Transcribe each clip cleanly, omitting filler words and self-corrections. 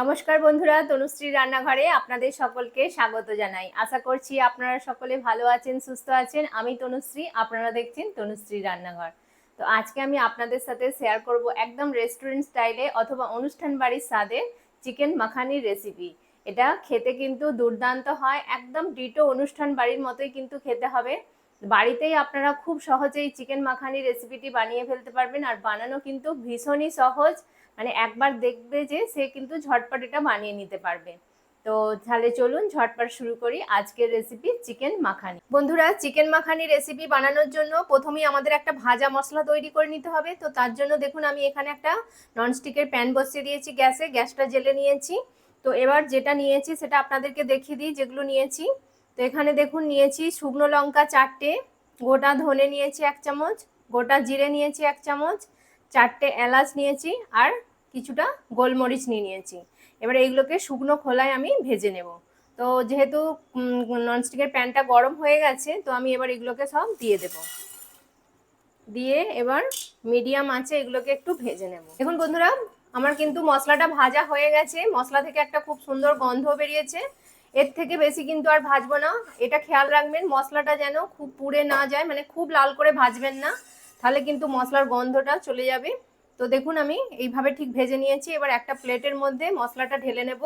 নমস্কার বন্ধুরা, তনুশ্রী রান্নাঘরে আপনাদের সকলকে স্বাগত জানাই। আশা করছি আপনারা সকলে ভালো আছেন, সুস্থ আছেন। আমি তনুশ্রী, আপনারা দেখছেন তনুশ্রী রান্নাঘর। তো আজকে আমি আপনাদের সাথে শেয়ার করব একদম রেস্টুরেন্ট স্টাইলে অথবা অনুষ্ঠান বাড়ির স্বাদে চিকেন মাখানির রেসিপি। এটা খেতে কিন্তু দুর্দান্ত হয়, একদম ডিটো অনুষ্ঠান বাড়ির মতোই কিন্তু খেতে হবে। বাড়িতেই আপনারা খুব সহজেই চিকেন মাখানি রেসিপিটি বানিয়ে ফেলতে পারবেন, আর বানানো কিন্তু ভীষণই সহজ। মানে একবার দেখবে যে সে কিন্তু ঝটপট এটা বানিয়ে নিতে পারবে। তো তাহলে চলুন ঝটপট শুরু করি আজকের রেসিপি চিকেন মাখানি। বন্ধুরা, চিকেন মাখানি রেসিপি বানানোর জন্য প্রথমেই আমাদের একটা ভাজা মশলা তৈরি করে নিতে হবে। তো তার জন্য দেখুন আমি এখানে একটা ননস্টিকের প্যান বসিয়ে দিয়েছি গ্যাসে, গ্যাসটা জ্বেলে নিয়েছি। তো এবার যেটা নিয়েছি সেটা আপনাদেরকে দেখিয়ে দিই যেগুলো নিয়েছি। তো এখানে দেখুন নিয়েছি শুকনো লঙ্কা 4টে, গোটা ধনে নিয়েছি 1 চামচ, গোটা জিরে নিয়েছি 1 চামচ, 4টে এলাচ নিয়েছি, আর কিছুটা গোলমরিচ নিয়েছি। এবার এইগুলোকে শুকনো খোলায় আমি ভেজে নেব। তো যেহেতু ননস্টিকের প্যানটা গরম হয়ে গেছে, তো আমি এবার এগুলোকে সব দিয়ে দেব। দিয়ে এবার মিডিয়াম আঁচে এগুলোকে একটু ভেজে নেব। দেখুন বন্ধুরা, আমার কিন্তু মশলাটা ভাজা হয়ে গেছে। মশলা থেকে একটা খুব সুন্দর গন্ধ বেরিয়েছে। এর থেকে বেশি কিন্তু আর ভাজবো না। এটা খেয়াল রাখবেন মশলাটা যেন খুব পুড়ে না যায়, মানে খুব লাল করে ভাজবেন না, তাহলে কিন্তু মশলার গন্ধটা চলে যাবে। তো দেখুন আমি এইভাবে ঠিক ভেজে নিয়েছি। এবার একটা প্লেটের মধ্যে মশলাটা ঢেলে নেব।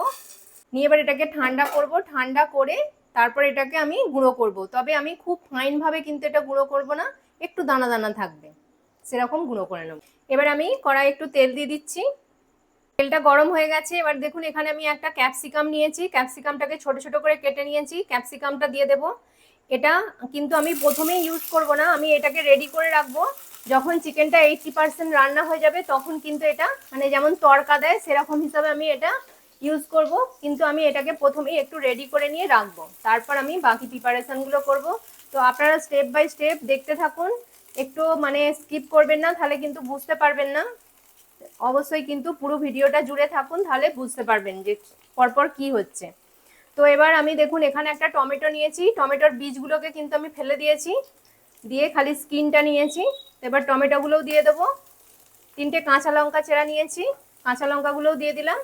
নিয়ে এবার এটাকে ঠান্ডা করব। ঠান্ডা করে তারপর এটাকে আমি গুঁড়ো করব। তবে আমি খুব ফাইনভাবে কিন্তু এটা গুঁড়ো করব না, একটু দানা দানা থাকবে, সেরকম গুঁড়ো করে নেব। এবার আমি কড়াই একটু তেল দিয়ে দিচ্ছি। তেলটা গরম হয়ে গেছে। এবার দেখুন এখানে আমি একটা ক্যাপসিকাম নিয়েছি, ক্যাপসিকামটাকে ছোট ছোট করে কেটে নিয়েছি। ক্যাপসিকামটা দিয়ে দেব। এটা কিন্তু আমি প্রথমেই ইউজ করব না, আমি এটাকে রেডি করে রাখবো। যখন চিকেনটা 80% রান্না হয়ে যাবে তখন কিন্তু এটা মানে যেমন তড়কা দেয় সেরকম হিসাবে আমি এটা ইউজ করব। কিন্তু আমি এটাকে প্রথমেই একটু রেডি করে নিয়ে রাখবো, তারপর আমি বাকি প্রিপারেশনগুলো করব। তো আপনারা স্টেপ বাই স্টেপ দেখতে থাকুন, একটু মানে স্কিপ করবেন না, তাহলে কিন্তু বুঝতে পারবেন না। অবশ্যই কিন্তু পুরো ভিডিওটা জুড়ে থাকুন, তাহলে বুঝতে পারবেন যে পরপর কি হচ্ছে। তো এবার আমি দেখুন এখানে একটা টমেটো নিয়েছি, টমেটোর বীজগুলোকে কিন্তু আমি ফেলে দিয়েছি, দিয়ে খালি স্কিনটা নিয়েছি। এবার টমেটোগুলোও দিয়ে দেবো। 3টে কাঁচা লঙ্কা চেরা নিয়েছি, কাঁচা লঙ্কাগুলোও দিয়ে দিলাম।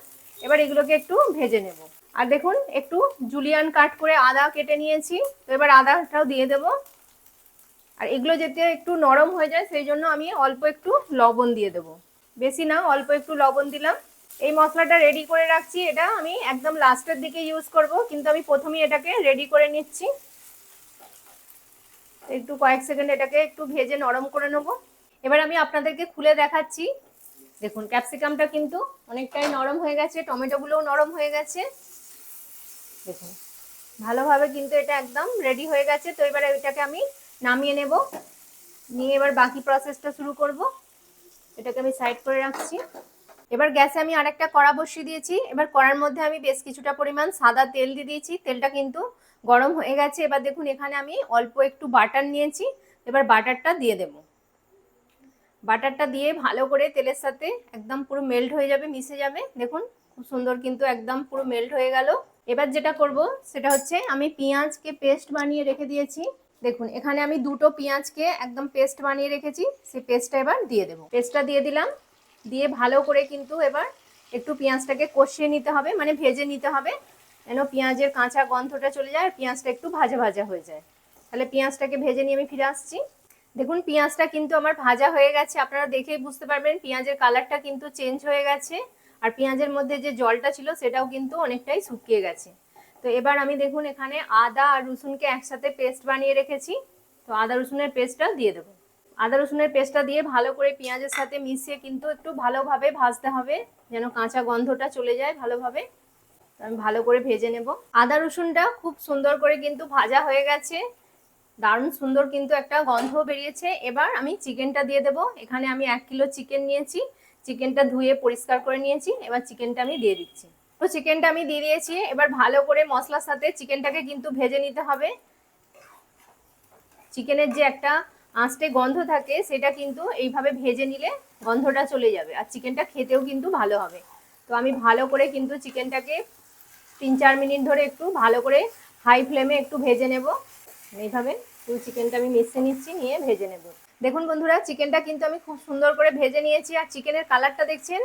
এবার এগুলোকে একটু ভেজে নেব। আর দেখুন একটু জুলিয়ান কাট করে আদা কেটে নিয়েছি, তো এবার আদাটাও দিয়ে দেব। আর এগুলো যাতে একটু নরম হয়ে যায় সেই জন্য আমি অল্প একটু লবণ দিয়ে দেবো, বেশি না, অল্প একটু লবণ দিলাম। এই মশলাটা রেডি করে রাখছি, এটা আমি একদম লাস্টের দিকে ইউজ করব, কিন্তু আমি প্রথমেই এটাকে রেডি করে নিচ্ছি। একটু কয়েক সেকেন্ড এটাকে একটু ভেজে নরম করে নেব। এবার আমি আপনাদেরকে খুলে দেখাচ্ছি। দেখুন ক্যাপসিকামটা কিন্তু অনেকটাই নরম হয়ে গেছে, টমেটোগুলোও নরম হয়ে গেছে। দেখুন ভালোভাবে কিন্তু এটা একদম রেডি হয়ে গেছে। তো এবার এটাকে আমি নামিয়ে নেব, নিয়ে এবার বাকি প্রসেসটা শুরু করব। এটাকে আমি সাইড করে রাখছি। এবার গ্যাসে আমি আরেকটা কড়া বসিয়ে দিয়েছি। এবার কড়ার মধ্যে আমি বেশ কিছুটা পরিমাণ সাদা তেল দিয়ে দিয়েছি। তেলটা কিন্তু গরম হয়ে গেছে। এবার দেখুন এখানে আমি অল্প একটু বাটার নিয়েছি, এবার বাটারটা দিয়ে দেব। বাটারটা দিয়ে ভালো করে তেলের সাথে একদম পুরো মেল্ট হয়ে যাবে, মিশে যাবে। দেখুন খুব সুন্দর কিন্তু একদম পুরো মেল্ট হয়ে গেল। এবার যেটা করব সেটা হচ্ছে আমি পেঁয়াজকে পেস্ট বানিয়ে রেখে দিয়েছি। দেখুন এখানে আমি দুটো পেঁয়াজকে একদম পেস্ট বানিয়ে রেখেছি, সেই পেস্টটা এবার দিয়ে দেবো। পেস্টটা দিয়ে দিলাম, দিয়ে ভালো করে কিন্তু এবার একটু পেঁয়াজটাকে কষিয়ে নিতে হবে, মানে ভেজে নিতে হবে, যেন পেঁয়াজের কাঁচা গন্ধটা চলে যায় আর পেঁয়াজটা একটু ভাজা ভাজা হয়ে যায়। তাহলে পেঁয়াজটাকে ভেজে নিয়ে আমি ফিরে আসছি। দেখুন পেঁয়াজটা কিন্তু আমার ভাজা হয়ে গেছে, আপনারা দেখেই বুঝতে পারবেন পেঁয়াজের কালারটা কিন্তু চেঞ্জ হয়ে গেছে, আর পেঁয়াজের মধ্যে যে জলটা ছিল সেটাও কিন্তু অনেকটাই শুকিয়ে গেছে। তো এবার আমি দেখুন এখানে আদা আর রসুনকে একসাথে পেস্ট বানিয়ে রেখেছি, তো আদা রসুনের পেস্টটা দিয়ে দেবো। আদা রসুনের পেস্টটা দিয়ে ভালো করে পেঁয়াজের সাথে মিশিয়ে কিন্তু একটু ভালোভাবে ভাজতে হবে, যেন কাঁচা গন্ধটা চলে যায় ভালোভাবে। আমি ভালো করে ভেজে নেব। আদা রসুনটা খুব সুন্দর করে কিন্তু ভাজা হয়ে গেছে, দারুণ সুন্দর কিন্তু একটা গন্ধ বেরিয়েছে। এবার আমি চিকেনটা দিয়ে দেবো। এখানে আমি 1 কিলো চিকেন নিয়েছি, চিকেনটা ধুয়ে পরিষ্কার করে নিয়েছি। এবার চিকেনটা আমি দিয়ে দিচ্ছি। তো চিকেনটা আমি দিয়ে দিয়েছি। এবার ভালো করে মশলার সাথে চিকেনটাকে কিন্তু ভেজে নিতে হবে। চিকেনের যে একটা আঁচটে গন্ধ থাকে সেটা কিন্তু এইভাবে ভেজে নিলে গন্ধটা চলে যাবে, আর চিকেনটা খেতেও কিন্তু ভালো হবে। তো আমি ভালো করে কিন্তু চিকেনটাকে 3-4 মিনিট ধরে একটু ভালো করে হাই ফ্লেমে একটু ভেজে নেব। এইভাবে পুরো চিকেনটা আমি মিশিয়ে নিচ্ছি, নিয়ে ভেজে নেব। দেখুন বন্ধুরা চিকেনটা কিন্তু আমি খুব সুন্দর করে ভেজে নিয়েছি, আর চিকেনের কালারটা দেখছেন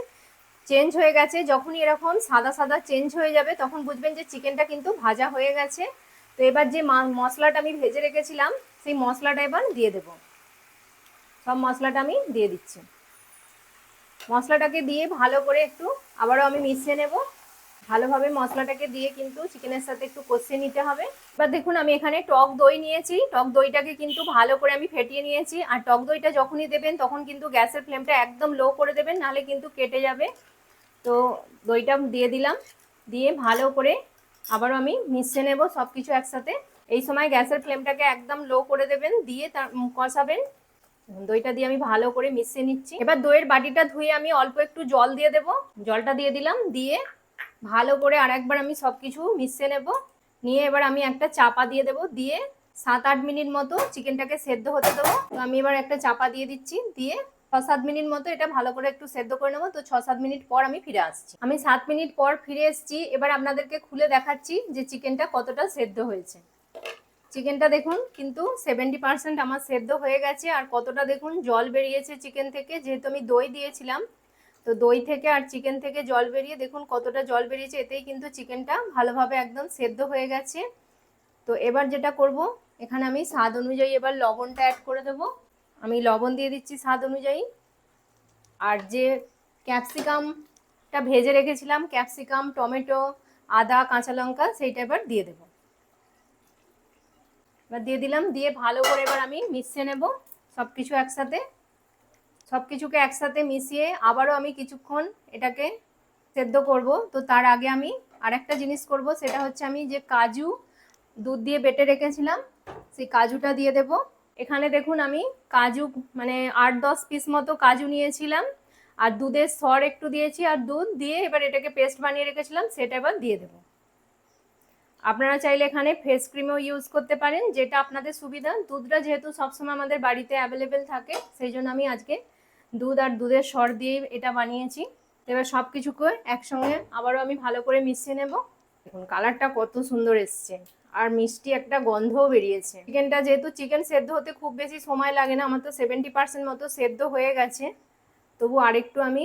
চেঞ্জ হয়ে গেছে। যখনই এরকম সাদা সাদা চেঞ্জ হয়ে যাবে তখন বুঝবেন যে চিকেনটা কিন্তু ভাজা হয়ে গেছে। তো এবার যে মশলাটা আমি ভেজে রেখেছিলাম সেই মশলাটা এবার দিয়ে দেব। সব মশলাটা আমি দিয়ে দিচ্ছি। মশলাটাকে দিয়ে ভালো করে একটু আবারও আমি মিশিয়ে নেব। ভালোভাবে মশলাটাকে দিয়ে কিন্তু চিকেনের সাথে একটু কষিয়ে নিতে হবে। এবার দেখুন আমি এখানে টক দই নিয়েছি। টক দইটাকে কিন্তু ভালো করে আমি ফেটিয়ে নিয়েছি। আর টক দইটা যখনই দেবেন তখন কিন্তু গ্যাসের ফ্লেমটা একদম লো করে দেবেন, নাহলে কিন্তু কেটে যাবে। তো দইটা দিয়ে দিলাম, দিয়ে ভালো করে আবারও আমি মিশিয়ে নেব সব কিছু একসাথে। এই সময় গ্যাসের ফ্লেমটাকে একদম লো করে দেবেন, দিয়ে তার কষাবেন। দইটা দিয়ে আমি ভালো করে মিশিয়ে নিচ্ছি। এবার দইয়ের বাটিটা ধুয়ে আমি অল্প একটু জল দিয়ে দেব। জলটা দিয়ে দিলাম, দিয়ে ভালো করে আরেকবার আমি সবকিছু মিশিয়ে নেব। নিয়ে এবার আমি একটা চাপা দিয়ে দেব, দিয়ে 7-8 মিনিট মতো চিকেনটাকে সেদ্ধ হতে দেবো। তো আমি এবার একটা চাপা দিয়ে দিচ্ছি, দিয়ে 6-7 মিনিট মতো এটা ভালো করে একটু সেদ্ধ করে নেবো। তো 6-7 মিনিট পর আমি ফিরে আসছি। আমি 7 মিনিট পর ফিরে এসেছি। এবার আপনাদেরকে খুলে দেখাচ্ছি যে চিকেনটা কতটা সেদ্ধ হয়েছে। চিকেনটা দেখুন কিন্তু 70% আমার সেদ্ধ হয়ে গেছে। আর কতটা দেখুন জল বেরিয়েছে চিকেন থেকে, যেহেতু আমি দই দিয়েছিলাম। তো দই থেকে আর চিকেন থেকে জল বেরিয়ে দেখুন কতটা জল বেরিয়েছে। এতেই কিন্তু চিকেনটা ভালোভাবে একদম সেদ্ধ হয়ে গেছে। তো এবার যেটা করব, এখানে আমি স্বাদ অনুযায়ী এবার লবণটা অ্যাড করে দেব। আমি লবণ দিয়ে দিচ্ছি স্বাদ অনুযায়ী। আর যে ক্যাপসিকামটা ভেজে রেখেছিলাম, ক্যাপসিকাম, টমেটো, আদা, কাঁচা লঙ্কা, সেইটা এবার দিয়ে দেব। এবার দিয়ে দিলাম, দিয়ে ভালো করে এবার আমি মিশিয়ে নেব সব কিছু একসাথে। সব কিছুকে একসাথে মিশিয়ে আবারও আমি কিছুক্ষণ এটাকে সেদ্ধ করব। তো তার আগে আমি আরেকটা জিনিস করব, সেটা হচ্ছে আমি যে কাজু দুধ দিয়ে বেটে রেখেছিলাম সেই কাজুটা দিয়ে দেব। এখানে দেখুন আমি কাজু মানে 8-10 পিস মতো কাজু নিয়েছিলাম, আর দুধের সর একটু দিয়েছি, আর দুধ দিয়ে এবার এটাকে পেস্ট বানিয়ে রেখেছিলাম, সেটা এবার দিয়ে দেব। আপনারা চাইলে এখানে ফেস ক্রিমও ইউজ করতে পারেন, যেটা আপনাদের সুবিধা। দুধটা যেহেতু সবসময় আমাদের বাড়িতে অ্যাভেলেবেল থাকে, সেই জন্য আমি আজকে দুধ আর দুধের সর দিয়ে এটা বানিয়েছি। এবার সব কিছুকে একসঙ্গে আবারও আমি ভালো করে মিশিয়ে নেব। দেখুন কালারটা কত সুন্দর এসছে, আর মিষ্টি একটা গন্ধও বেরিয়েছে। চিকেনটা যেহেতু চিকেন সেদ্ধ হতে খুব বেশি সময় লাগে না, আমার তো 70% মতো সেদ্ধ হয়ে গেছে। তবু আরেকটু আমি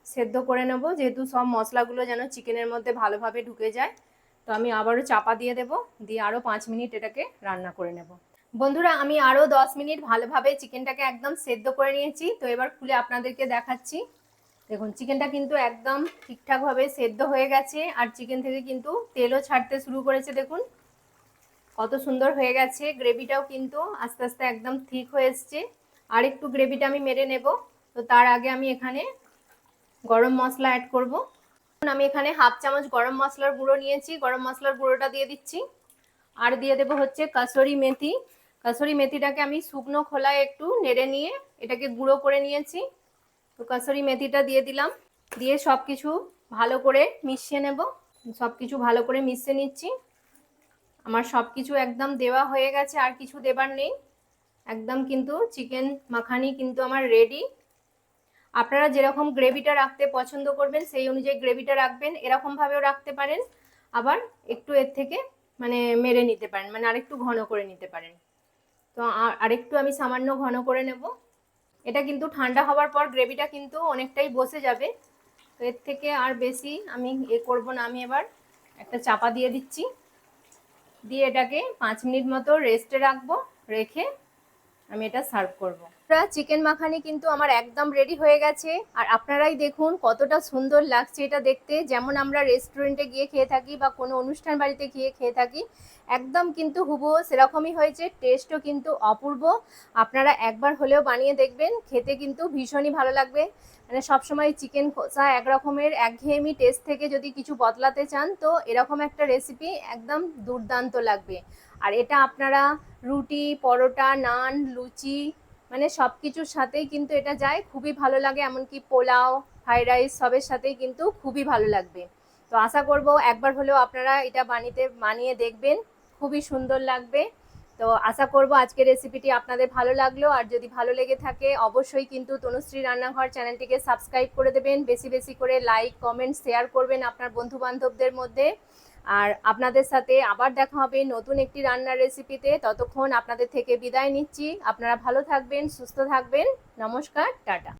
সেদ্ধ করে নেব, যেহেতু সব মশলাগুলো যেন চিকেনের মধ্যে ভালোভাবে ঢুকে যায়। তো আমি আবারও চাপা দিয়ে দেব, দিয়ে আরও 5 মিনিট এটাকে রান্না করে নেব। বন্ধুরা আমি আরও 10 মিনিট ভালোভাবে চিকেনটাকে একদম সেদ্ধ করে নিয়েছি। তো এবার খুলে আপনাদেরকে দেখাচ্ছি। দেখুন চিকেনটা কিন্তু একদম ঠিকঠাকভাবে সেদ্ধ হয়ে গেছে, আর চিকেন থেকে কিন্তু তেলও ছাড়তে শুরু করেছে। দেখুন কত সুন্দর হয়ে গেছে। গ্রেভিটাও কিন্তু আস্তে আস্তে একদম ঠিক হয়ে এসছে। আর একটু গ্রেভিটা আমি মেরে নেব। তো তার আগে আমি এখানে গরম মশলা অ্যাড করব। আমি এখানে 1/2 চামচ গরম মশলার গুঁড়ো নিয়েছি, গরম মশলার গুঁড়োটা দিয়ে দিচ্ছি। আর দিয়ে দেবো হচ্ছে কাসুরি মেথি। কাসুরি মেথিটাকে আমি শুকনো খোলায় একটু নেড়ে নিয়ে এটাকে গুঁড়ো করে নিয়েছি। তো কাসুরি মেথিটা দিয়ে দিলাম, দিয়ে সব কিছু ভালো করে মিশিয়ে নেব। সব কিছু ভালো করে মিশিয়ে নিচ্ছি। আমার সব কিছু একদম দেওয়া হয়ে গেছে, আর কিছু দেবার নেই। একদম কিন্তু চিকেন মাখানি কিন্তু আমার রেডি। আপনারা যেরকম গ্রেভিটা রাখতে পছন্দ করবেন সেই অনুযায়ী গ্রেভিটা রাখবেন। এরকমভাবেও রাখতে পারেন, আবার একটু এর থেকে মানে মেরে নিতে পারেন, মানে আরেকটু ঘন করে নিতে পারেন। তো আরেকটু আমি সামান্য ঘন করে নেব। এটা কিন্তু ঠান্ডা হওয়ার পর গ্রেভিটা কিন্তু অনেকটাই বসে যাবে। তো এর থেকে আর বেশি আমি করব না। আমি এবার একটা চাপা দিয়ে দিচ্ছি, দিয়ে এটাকে 5 মিনিট মতো রেস্টে রাখবো। রেখে আমি এটা সার্ভ করব। চিকেন মাখানি কিন্তু আমার একদম রেডি হয়ে গেছে। আর আপনারাই দেখুন কতটা সুন্দর লাগছে এটা দেখতে। যেমন আমরা রেস্টুরেন্টে গিয়ে খেয়ে থাকি বা কোনো অনুষ্ঠান বাড়িতে গিয়ে খেয়ে থাকি, একদম কিন্তু হুবহু সেরকমই হয়েছে। টেস্টও কিন্তু অপূর্ব। আপনারা একবার হলেও বানিয়ে দেখবেন, খেতে কিন্তু ভীষণই ভালো লাগবে। মানে সবসময় চিকেন কষা একরকমের একঘেয়েমি টেস্ট থেকে যদি কিছু বদলাতে চান, তো এরকম একটা রেসিপি একদম দুর্দান্ত লাগবে। আর এটা আপনারা রুটি, পরোটা, নান, লুচি মানে সব কিছুর সাথেই কিন্তু এটা যায়, খুবই ভালো লাগে। এমনকি পোলাও, ফ্রাইড রাইস সবের সাথেই কিন্তু খুবই ভালো লাগবে। তো আশা করব একবার হলেও আপনারা এটা বানিয়ে দেখবেন, খুবই সুন্দর লাগবে। তো আশা করব আজকের রেসিপিটি আপনাদের ভালো লাগলো। আর যদি ভালো লেগে থাকে অবশ্যই কিন্তু তনুশ্রী রান্নাঘর চ্যানেলটিকে সাবস্ক্রাইব করে দেবেন। বেশি বেশি করে লাইক, কমেন্ট, শেয়ার করবেন আপনার বন্ধু বান্ধবদের মধ্যে। আর আপনাদের সাথে আবার দেখা হবে নতুন একটি রান্নার রেসিপিতে। ততক্ষণ আপনাদের থেকে বিদায় নিচ্ছি। আপনারা ভালো থাকবেন, সুস্থ থাকবেন। নমস্কার, টাটা।